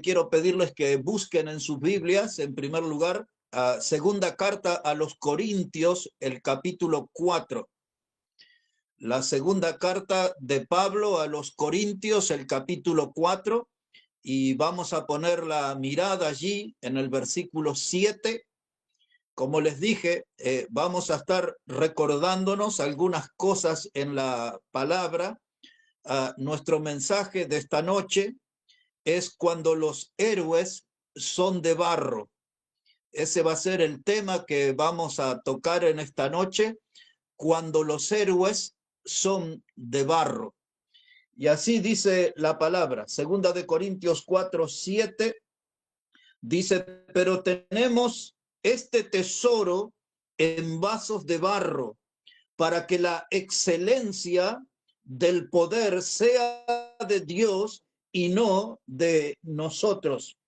quiero pedirles que busquen en sus Biblias, en primer lugar, segunda carta a los Corintios, el capítulo 4. La segunda carta de Pablo a los Corintios, el capítulo 4, y vamos a poner la mirada allí en el versículo 7. Como les dije, vamos a estar recordándonos algunas cosas en la palabra. Nuestro mensaje de esta noche es cuando los héroes son de barro. Ese va a ser el tema que vamos a tocar en esta noche, cuando los héroes son de barro. Y así dice la palabra, segunda de Corintios 4, 7, dice, pero tenemos este tesoro en vasos de barro, para que la excelencia del poder sea de Dios y no de nosotros.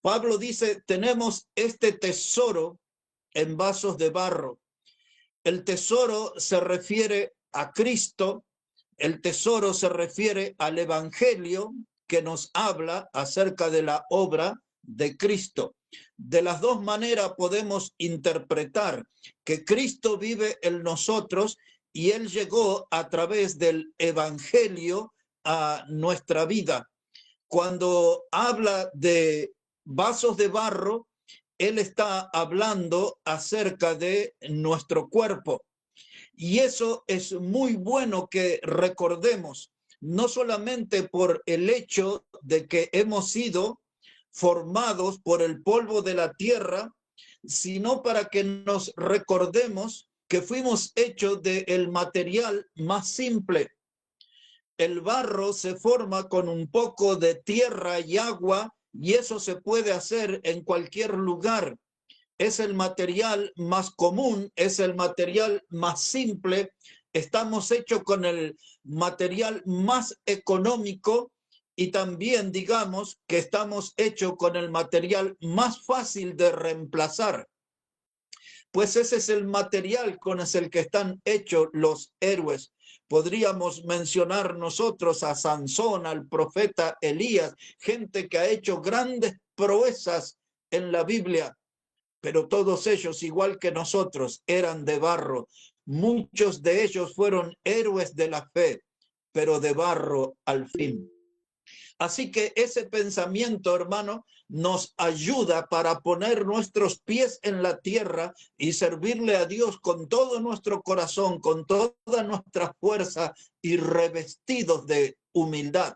Pablo dice, tenemos este tesoro en vasos de barro. El tesoro se refiere a Cristo, el tesoro se refiere al Evangelio que nos habla acerca de la obra de Cristo. De las dos maneras podemos interpretar que Cristo vive en nosotros y Él llegó a través del Evangelio a nuestra vida. Cuando habla de vasos de barro, Él está hablando acerca de nuestro cuerpo. Y eso es muy bueno que recordemos, no solamente por el hecho de que hemos sido formados por el polvo de la tierra, sino para que nos recordemos que fuimos hechos del material más simple. El barro se forma con un poco de tierra y agua, y eso se puede hacer en cualquier lugar. Es el material más común, es el material más simple. Estamos hechos con el material más económico y también digamos que estamos hechos con el material más fácil de reemplazar. Pues ese es el material con el que están hechos los héroes. Podríamos mencionar nosotros a Sansón, al profeta Elías, gente que ha hecho grandes proezas en la Biblia, pero todos ellos, igual que nosotros, eran de barro. Muchos de ellos fueron héroes de la fe, pero de barro al fin. Así que ese pensamiento, hermano, nos ayuda para poner nuestros pies en la tierra y servirle a Dios con todo nuestro corazón, con toda nuestra fuerza y revestidos de humildad.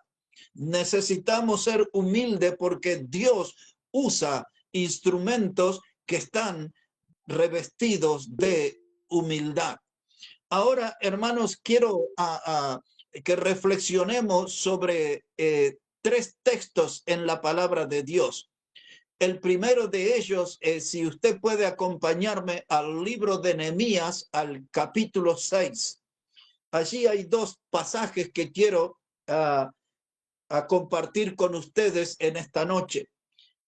Necesitamos ser humildes porque Dios usa instrumentos que están revestidos de humildad. Ahora, hermanos, quiero que reflexionemos sobre tres textos en la palabra de Dios. El primero de ellos, si usted puede acompañarme al libro de Nehemías, al capítulo 6. Allí hay dos pasajes que quiero compartir con ustedes en esta noche.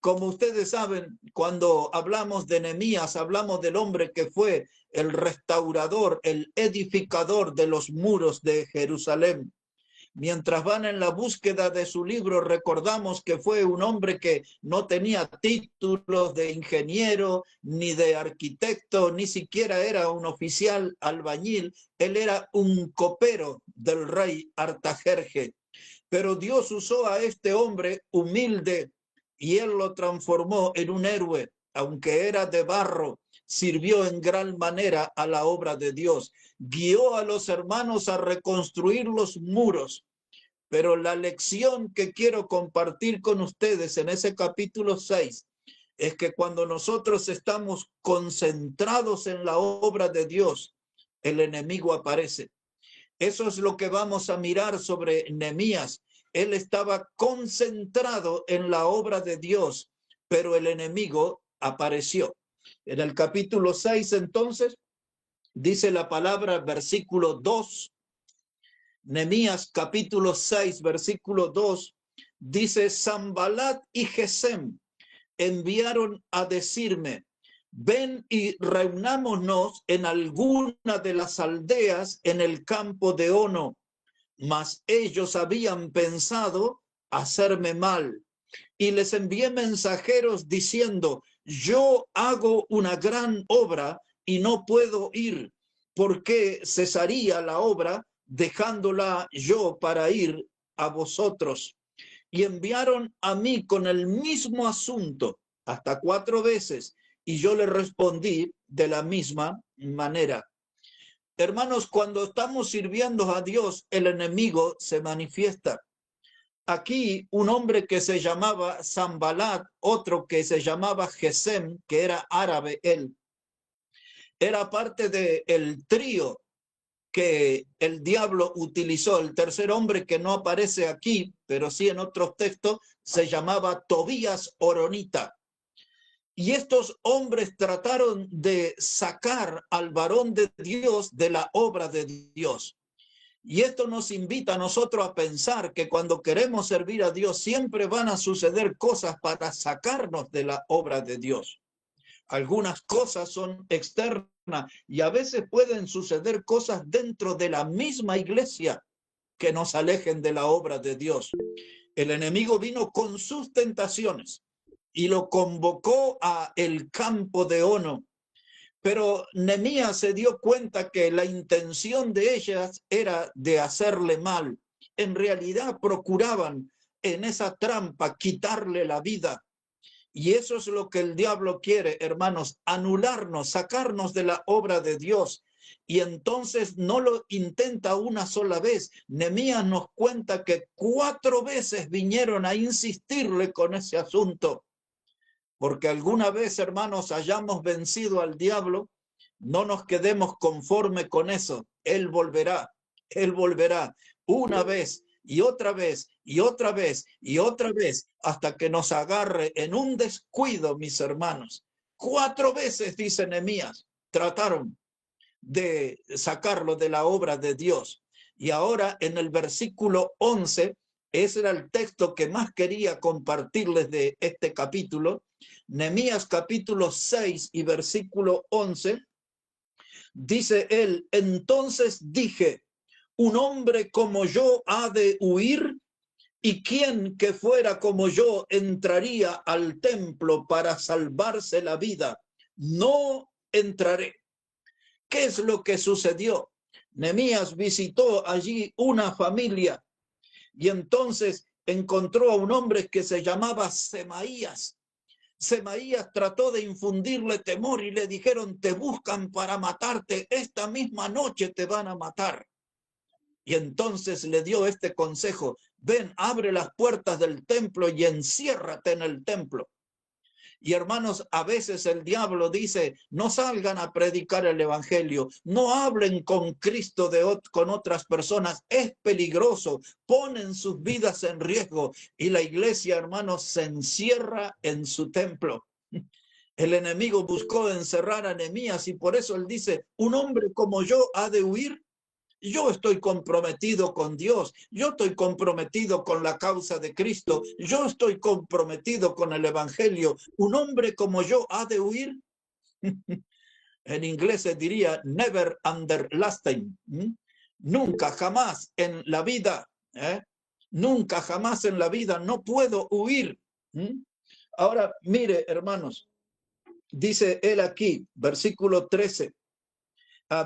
Como ustedes saben, cuando hablamos de Nehemías, hablamos del hombre que fue el restaurador, el edificador de los muros de Jerusalén. Mientras van en la búsqueda de su libro, recordamos que fue un hombre que no tenía títulos de ingeniero, ni de arquitecto, ni siquiera era un oficial albañil. Él era un copero del rey Artajerje. Pero Dios usó a este hombre humilde y él lo transformó en un héroe. Aunque era de barro, sirvió en gran manera a la obra de Dios. Guió a los hermanos a reconstruir los muros. Pero la lección que quiero compartir con ustedes en ese capítulo 6 es que cuando nosotros estamos concentrados en la obra de Dios, el enemigo aparece. Eso es lo que vamos a mirar sobre Nehemías. Él estaba concentrado en la obra de Dios, pero el enemigo apareció. En el capítulo 6, entonces, dice la palabra, versículo 2, Nehemías capítulo 6, versículo 2, dice, Sanbalat y Gesem enviaron a decirme, ven y reunámonos en alguna de las aldeas en el campo de Ono. Mas ellos habían pensado hacerme mal. y les envié mensajeros diciendo, yo hago una gran obra y no puedo ir, porque cesaría la obra dejándola yo para ir a vosotros. Y enviaron a mí con el mismo asunto hasta 4 veces, y yo le respondí de la misma manera. Hermanos, cuando estamos sirviendo a Dios, el enemigo se manifiesta. Aquí un hombre que se llamaba Sanbalat, otro que se llamaba Gesem, que era árabe él, era parte del trío que el diablo utilizó. El tercer hombre que no aparece aquí, pero sí en otros textos, se llamaba Tobías Oronita. Y estos hombres trataron de sacar al varón de Dios de la obra de Dios. Y esto nos invita a nosotros a pensar que cuando queremos servir a Dios siempre van a suceder cosas para sacarnos de la obra de Dios. Algunas cosas son externas y a veces pueden suceder cosas dentro de la misma iglesia que nos alejen de la obra de Dios. El enemigo vino con sus tentaciones y lo convocó a el campo de Ono. Pero Nehemías se dio cuenta que la intención de ellas era de hacerle mal. En realidad procuraban en esa trampa quitarle la vida. Y eso es lo que el diablo quiere, hermanos, anularnos, sacarnos de la obra de Dios. Y entonces no lo intenta una sola vez. Nehemías nos cuenta que 4 veces vinieron a insistirle con ese asunto. Porque alguna vez, hermanos, hayamos vencido al diablo, no nos quedemos conforme con eso. Él volverá una vez y otra vez y otra vez y otra vez hasta que nos agarre en un descuido, mis hermanos. 4 veces, dice Nehemías, trataron de sacarlo de la obra de Dios. Y ahora en el versículo 11, ese era el texto que más quería compartirles de este capítulo. Nehemías capítulo 6 y versículo 11, dice él, entonces dije, un hombre como yo ha de huir, y quién que fuera como yo entraría al templo para salvarse la vida. No entraré. ¿Qué es lo que sucedió? Nehemías visitó allí una familia y entonces encontró a un hombre que se llamaba Semaías. Semaías trató de infundirle temor y le dijeron, te buscan para matarte, esta misma noche te van a matar. Y entonces le dio este consejo, ven, abre las puertas del templo y enciérrate en el templo. Y hermanos, a veces el diablo dice, no salgan a predicar el evangelio, no hablen con Cristo con otras personas, es peligroso, ponen sus vidas en riesgo. Y la iglesia, hermanos, se encierra en su templo. El enemigo buscó encerrar a Nehemías y por eso él dice, un hombre como yo ha de huir. Yo estoy comprometido con Dios, yo estoy comprometido con la causa de Cristo, yo estoy comprometido con el evangelio. Un hombre como yo ha de huir. En inglés se diría never underlasting. Nunca, jamás en la vida, nunca, jamás en la vida, no puedo huir. Ahora, mire, hermanos, dice él aquí, versículo 13.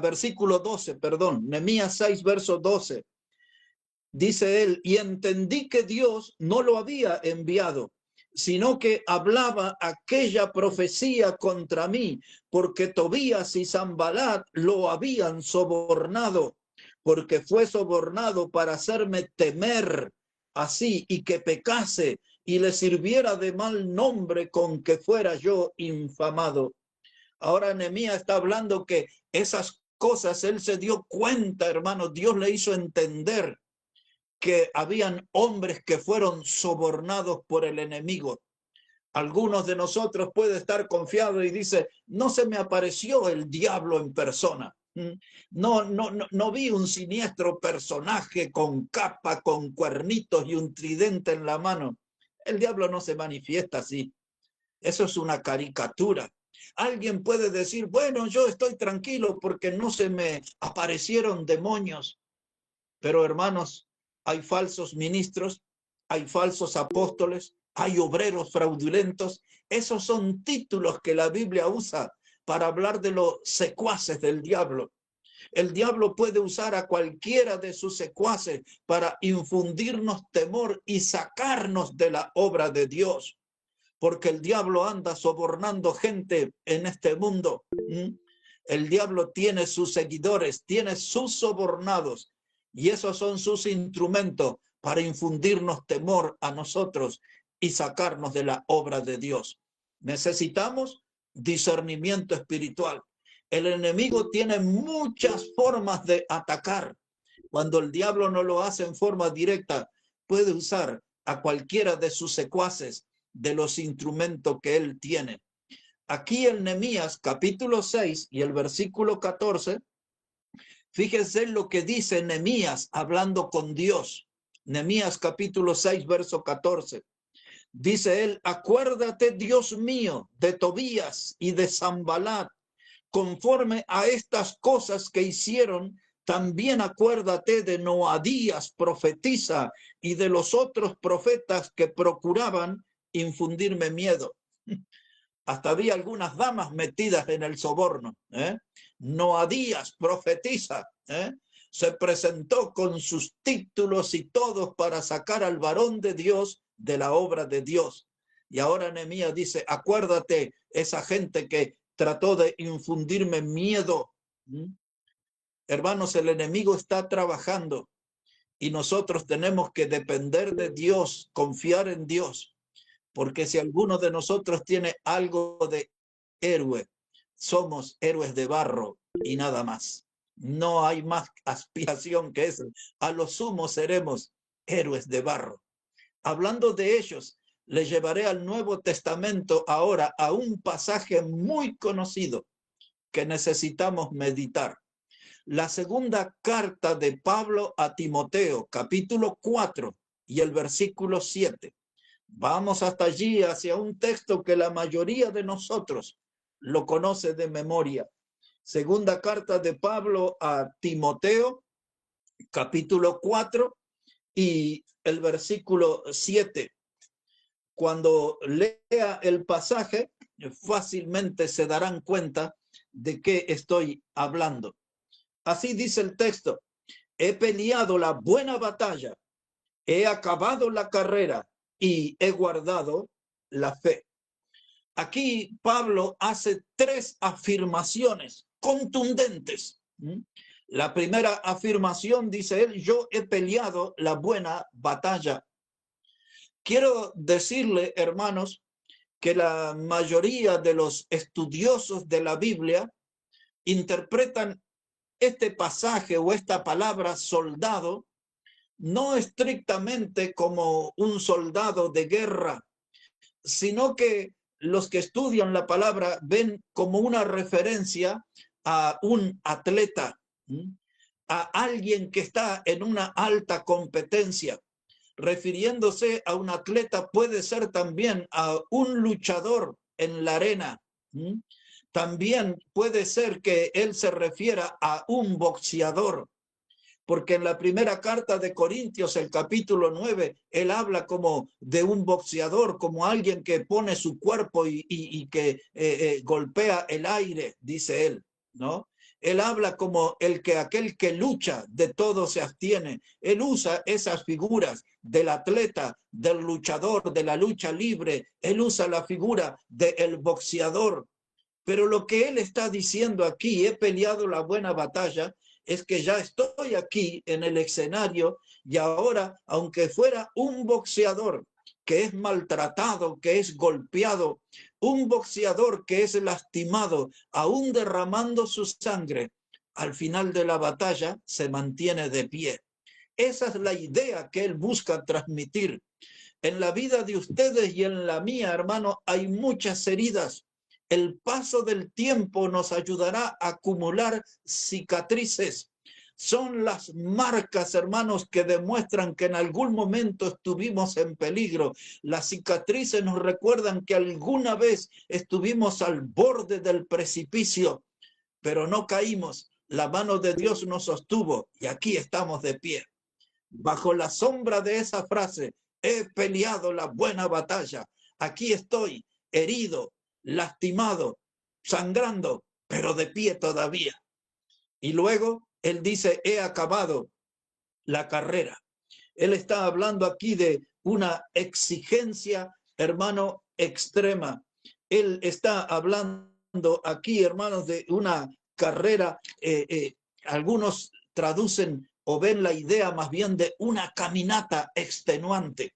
Versículo 12, perdón, Nehemías 6, verso 12. Dice él, y entendí que Dios no lo había enviado, sino que hablaba aquella profecía contra mí, porque Tobías y Sanbalat lo habían sobornado, porque fue sobornado para hacerme temer así y que pecase y le sirviera de mal nombre con que fuera yo infamado. Ahora Nehemías está hablando que esas cosas él se dio cuenta, hermano, Dios le hizo entender que habían hombres que fueron sobornados por el enemigo. Algunos de nosotros puede estar confiado y dice, no se me apareció el diablo en persona. No vi un siniestro personaje con capa, con cuernitos y un tridente en la mano. El diablo no se manifiesta así. Eso es una caricatura. Alguien puede decir, bueno, yo estoy tranquilo porque no se me aparecieron demonios. Pero hermanos, hay falsos ministros, hay falsos apóstoles, hay obreros fraudulentos. Esos son títulos que la Biblia usa para hablar de los secuaces del diablo. El diablo puede usar a cualquiera de sus secuaces para infundirnos temor y sacarnos de la obra de Dios, porque el diablo anda sobornando gente en este mundo. El diablo tiene sus seguidores, tiene sus sobornados, y esos son sus instrumentos para infundirnos temor a nosotros y sacarnos de la obra de Dios. Necesitamos discernimiento espiritual. El enemigo tiene muchas formas de atacar. Cuando el diablo no lo hace en forma directa, puede usar a cualquiera de sus secuaces, de los instrumentos que él tiene. Aquí en Nehemías capítulo 6 y el versículo 14, fíjense lo que dice Nehemías hablando con Dios. Nehemías capítulo 6, verso 14. Dice él: acuérdate, Dios mío, de Tobías y de Sanballat, conforme a estas cosas que hicieron. También acuérdate de Noadías, profetisa, y de los otros profetas que procuraban infundirme miedo. Hasta había algunas damas metidas en el soborno. Noadías, profetisa, se presentó con sus títulos y todos para sacar al varón de Dios de la obra de Dios. Y ahora Nehemías dice: acuérdate, esa gente que trató de infundirme miedo. Hermanos, el enemigo está trabajando y nosotros tenemos que depender de Dios, confiar en Dios, porque si alguno de nosotros tiene algo de héroe, somos héroes de barro y nada más. No hay más aspiración que eso. A lo sumo seremos héroes de barro. Hablando de ellos, les llevaré al Nuevo Testamento ahora a un pasaje muy conocido que necesitamos meditar. La segunda carta de Pablo a Timoteo, capítulo 4 y el versículo 7. Vamos hasta allí, hacia un texto que la mayoría de nosotros lo conoce de memoria. Segunda carta de Pablo a Timoteo, capítulo 4 y el versículo 7. Cuando lea el pasaje, fácilmente se darán cuenta de qué estoy hablando. Así dice el texto: he peleado la buena batalla, he acabado la carrera y he guardado la fe. Aquí Pablo hace tres afirmaciones contundentes. La primera afirmación, dice él: yo he peleado la buena batalla. Quiero decirle, hermanos, que la mayoría de los estudiosos de la Biblia interpretan este pasaje o esta palabra soldado no estrictamente como un soldado de guerra, sino que los que estudian la palabra ven como una referencia a un atleta, a alguien que está en una alta competencia. Refiriéndose a un atleta, puede ser también a un luchador en la arena. También puede ser que él se refiera a un boxeador, porque en la primera carta de Corintios, el capítulo 9, él habla como de un boxeador, como alguien que pone su cuerpo y que golpea el aire, dice él, ¿no? Él habla como aquel que lucha, de todo se abstiene. Él usa esas figuras del atleta, del luchador, de la lucha libre. Él usa la figura del boxeador. Pero lo que él está diciendo aquí: he peleado la buena batalla, es que ya estoy aquí en el escenario y ahora, aunque fuera un boxeador que es maltratado, que es golpeado, un boxeador que es lastimado, aún derramando su sangre, al final de la batalla se mantiene de pie. Esa es la idea que él busca transmitir. En la vida de ustedes y en la mía, hermano, hay muchas heridas. El paso del tiempo nos ayudará a acumular cicatrices. Son las marcas, hermanos, que demuestran que en algún momento estuvimos en peligro. Las cicatrices nos recuerdan que alguna vez estuvimos al borde del precipicio, pero no caímos. La mano de Dios nos sostuvo y aquí estamos de pie. Bajo la sombra de esa frase, he peleado la buena batalla, aquí estoy, herido, lastimado, sangrando, pero de pie todavía. Y luego él dice, he acabado la carrera. Él está hablando aquí de una exigencia, hermano, extrema. Él está hablando aquí, hermanos, de una carrera, algunos traducen o ven la idea más bien de una caminata extenuante,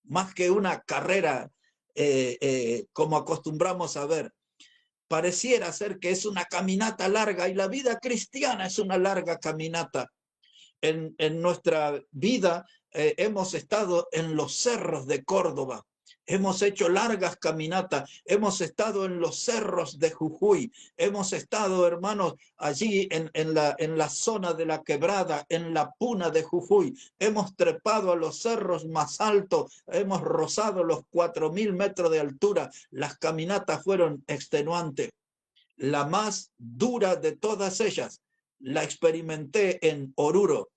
más que una carrera como acostumbramos a ver. Pareciera ser que es una caminata larga, y la vida cristiana es una larga caminata. En nuestra vida hemos estado en los cerros de Córdoba, hemos hecho largas caminatas, hemos estado en los cerros de Jujuy, hemos estado, hermanos, allí en la zona de la Quebrada, en la Puna de Jujuy, hemos trepado a los cerros más altos, hemos rozado los 4.000 metros de altura. Las caminatas fueron extenuantes. La más dura de todas ellas la experimenté en Oruro.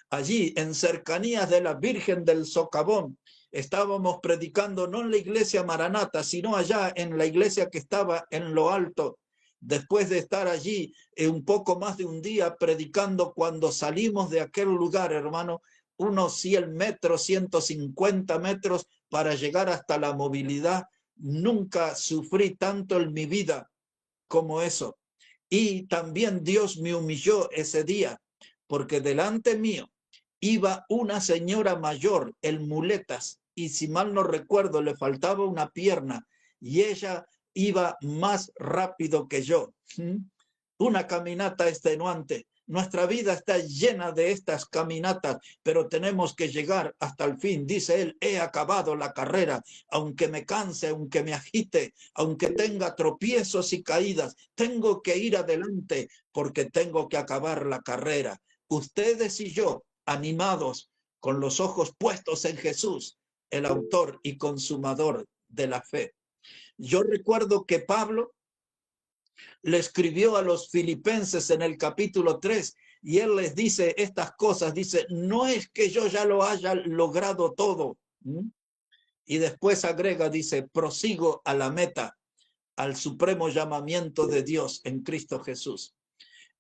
Allí, en cercanías de la Virgen del Socavón, estábamos predicando no en la iglesia Maranata, sino allá en la iglesia que estaba en lo alto. Después de estar allí un poco más de un día predicando, cuando salimos de aquel lugar, hermano, unos 100 metros, 150 metros para llegar hasta la movilidad, nunca sufrí tanto en mi vida como eso. Y también Dios me humilló ese día, porque delante mío iba una señora mayor en muletas, y si mal no recuerdo le faltaba una pierna, y ella iba más rápido que yo. Una caminata extenuante. Nuestra vida está llena de estas caminatas, pero tenemos que llegar hasta el fin. Dice él, he acabado la carrera, aunque me canse, aunque me agite, aunque tenga tropiezos y caídas, tengo que ir adelante porque tengo que acabar la carrera. Ustedes y yo, animados, con los ojos puestos en Jesús, el autor y consumador de la fe. Yo recuerdo que Pablo le escribió a los filipenses en el capítulo 3, y él les dice estas cosas, dice, no es que yo ya lo haya logrado todo. Y después agrega, dice, prosigo a la meta, al supremo llamamiento de Dios en Cristo Jesús.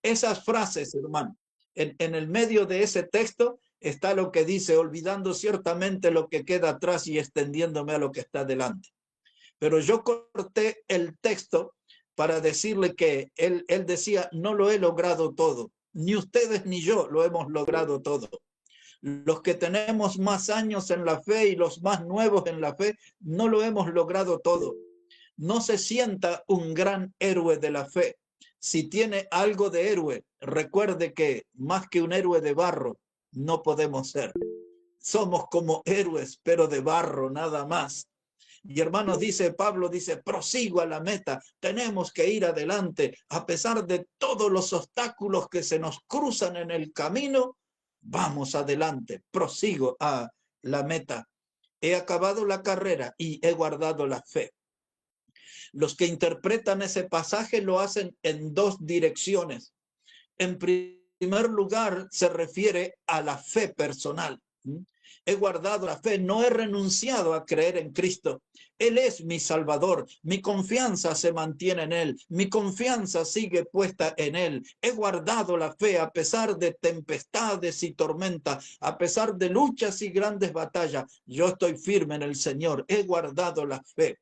Esas frases, hermano, en el medio de ese texto está lo que dice, olvidando ciertamente lo que queda atrás y extendiéndome a lo que está delante. Pero yo corté el texto para decirle que él decía, no lo he logrado todo, ni ustedes ni yo lo hemos logrado todo. Los que tenemos más años en la fe y los más nuevos en la fe, no lo hemos logrado todo. No se sienta un gran héroe de la fe. Si tiene algo de héroe, recuerde que más que un héroe de barro, no podemos ser. Somos como héroes, pero de barro, nada más. Y hermanos, dice Pablo, dice, prosigo a la meta, tenemos que ir adelante, a pesar de todos los obstáculos que se nos cruzan en el camino, vamos adelante, prosigo a la meta. He acabado la carrera y he guardado la fe. Los que interpretan ese pasaje lo hacen en dos direcciones. En primer lugar, se refiere a la fe personal. He guardado la fe, no he renunciado a creer en Cristo. Él es mi Salvador, mi confianza se mantiene en Él, mi confianza sigue puesta en Él. He guardado la fe a pesar de tempestades y tormentas, a pesar de luchas y grandes batallas. Yo estoy firme en el Señor, he guardado la fe.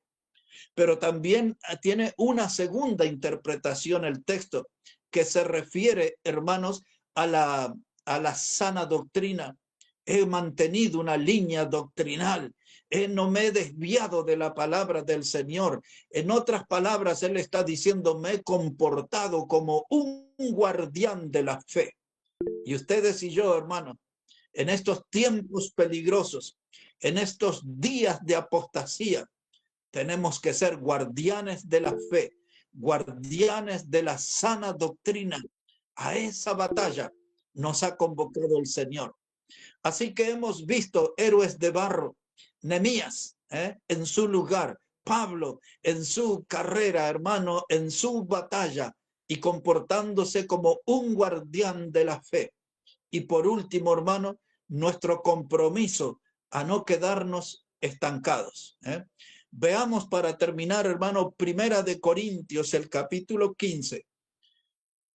Pero también tiene una segunda interpretación el texto, que se refiere, hermanos, a la sana doctrina. He mantenido una línea doctrinal, no me he desviado de la palabra del Señor. En otras palabras, él está diciendo, me he comportado como un guardián de la fe. Y ustedes y yo, hermanos, en estos tiempos peligrosos, en estos días de apostasía, tenemos que ser guardianes de la fe, guardianes de la sana doctrina. A esa batalla nos ha convocado el Señor. Así que hemos visto héroes de barro, Nehemías en su lugar, Pablo en su carrera, hermano, en su batalla, y comportándose como un guardián de la fe. Y por último, hermano, nuestro compromiso a no quedarnos estancados. Veamos para terminar, hermano, Primera de Corintios, el capítulo 15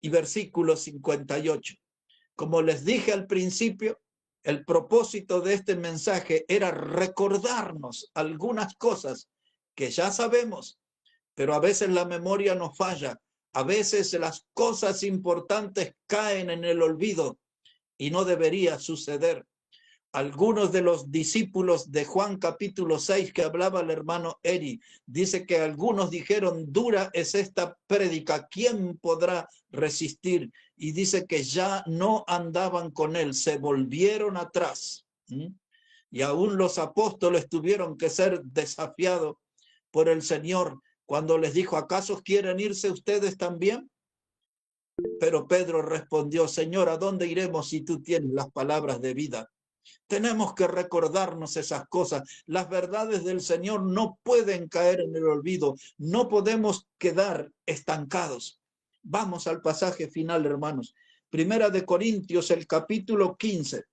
y versículo 58. Como les dije al principio, el propósito de este mensaje era recordarnos algunas cosas que ya sabemos, pero a veces la memoria nos falla. A veces las cosas importantes caen en el olvido y no debería suceder. Algunos de los discípulos de Juan capítulo 6 que hablaba el hermano Eri, dice que algunos dijeron, dura es esta prédica, ¿quién podrá resistir? Y dice que ya no andaban con él, se volvieron atrás. Y aún los apóstoles tuvieron que ser desafiados por el Señor cuando les dijo, ¿acaso quieren irse ustedes también? Pero Pedro respondió, Señor, ¿a dónde iremos si tú tienes las palabras de vida? Tenemos que recordarnos esas cosas. Las verdades del Señor no pueden caer en el olvido. No podemos quedar estancados. Vamos al pasaje final, hermanos. Primera de Corintios, el capítulo 15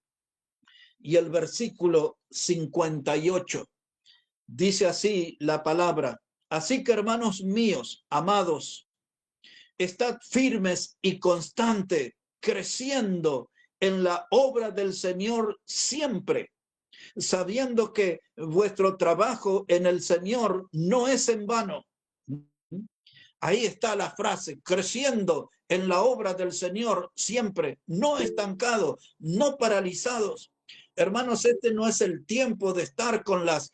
y el versículo 58. Dice así la palabra. Así que, hermanos míos, amados, estad firmes y constantes, creciendo en la obra del Señor siempre, sabiendo que vuestro trabajo en el Señor no es en vano. Ahí está la frase, creciendo en la obra del Señor siempre, no estancados, no paralizados. Hermanos, este no es el tiempo de estar con las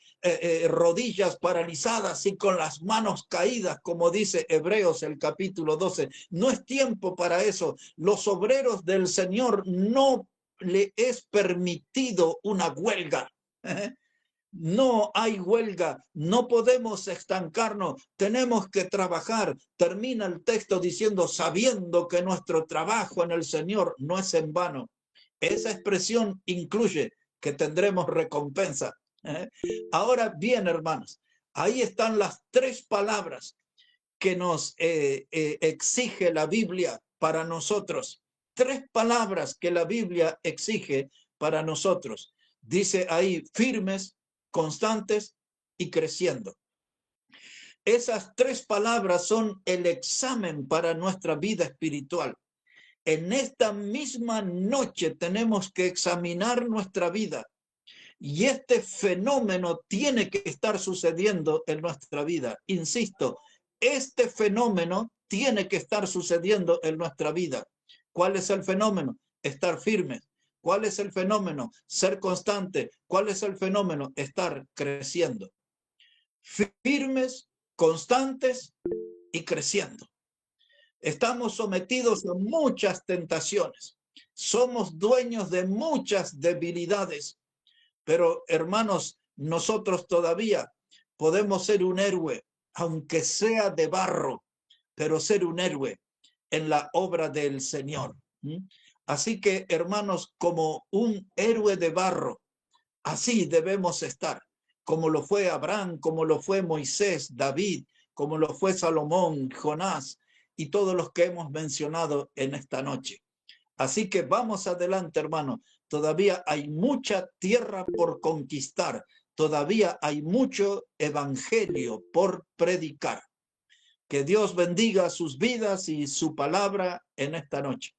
rodillas paralizadas y con las manos caídas, como dice Hebreos el capítulo 12. No es tiempo para eso. Los obreros del Señor no le es permitido una huelga. No hay huelga, no podemos estancarnos, tenemos que trabajar. Termina el texto diciendo, sabiendo que nuestro trabajo en el Señor no es en vano. Esa expresión incluye que tendremos recompensa. Ahora bien, hermanos, ahí están las tres palabras que nos exige la Biblia para nosotros. Tres palabras que la Biblia exige para nosotros. Dice ahí, firmes, constantes y creciendo. Esas tres palabras son el examen para nuestra vida espiritual. En esta misma noche tenemos que examinar nuestra vida y este fenómeno tiene que estar sucediendo en nuestra vida. Insisto, este fenómeno tiene que estar sucediendo en nuestra vida. ¿Cuál es el fenómeno? Estar firmes. ¿Cuál es el fenómeno? Ser constante. ¿Cuál es el fenómeno? Estar creciendo. Firmes, constantes y creciendo. Estamos sometidos a muchas tentaciones. Somos dueños de muchas debilidades. Pero, hermanos, nosotros todavía podemos ser un héroe, aunque sea de barro, pero ser un héroe en la obra del Señor. Así que, hermanos, como un héroe de barro, así debemos estar, como lo fue Abraham, como lo fue Moisés, David, como lo fue Salomón, Jonás y todos los que hemos mencionado en esta noche. Así que vamos adelante, hermano. Todavía hay mucha tierra por conquistar. Todavía hay mucho evangelio por predicar. Que Dios bendiga sus vidas y su palabra en esta noche.